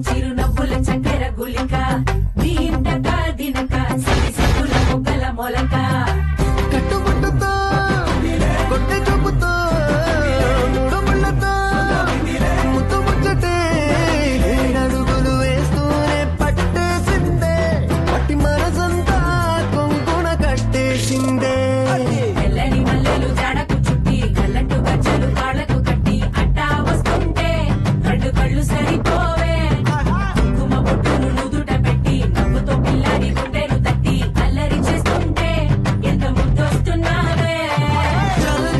చిరునవ్వుల చక్కెర గులిక దీంతక దినక సిరి సిగ్గుల మొగ్గల మొలక కట్టుబుట్టుతో కొట్టె చూపుతో మూడు ముళ్ళతో ముద్దు ముచ్చటే ఏడడుగులు వేస్తూనే పట్టేసిందే పట్టి మనసంతా కొంగున కట్టేసిందే తెల్లని మల్లెలు జాడకు చుట్టి కళ్ళంటు గజ్జలు కాళ్ళకు కట్టి అట్టా వస్తుంటే రెండు కళ్ళు సరిపోవే కుంకుమ బొట్టును నుదుట పెట్టి నవ్వుతో పిల్లాడి గుండెను తట్టి అల్లరి చేస్తుంటే ఎంత ముద్దొస్తున్నావే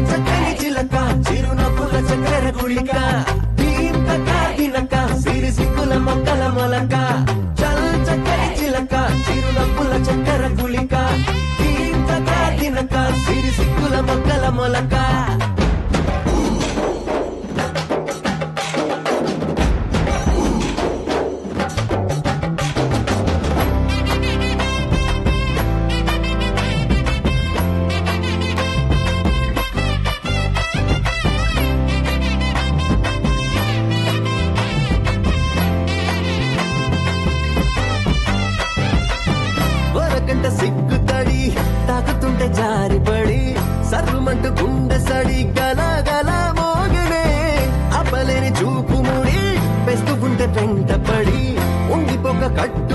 చక్కని చిలక చిరునవ్వుల చక్కెర గుళిక దీంతక దినక సిరి సిగ్గుల మొక్కల మొలక చక్కని చిలక చిరునవ్వుల చక్కెర గుళిక దీంతక దినక సిరి సిగ్గుల మొక్కల మొలక వరకంట సిగ్గుతడి తాకుతుంటే జారిపడి సర్రుమంటూ గుండె సడి గలగల మోగినే అప్పలేని చూపు ముడి పెస్తూ ఉంటే వెంట పడి ఉండిపోక కట్టు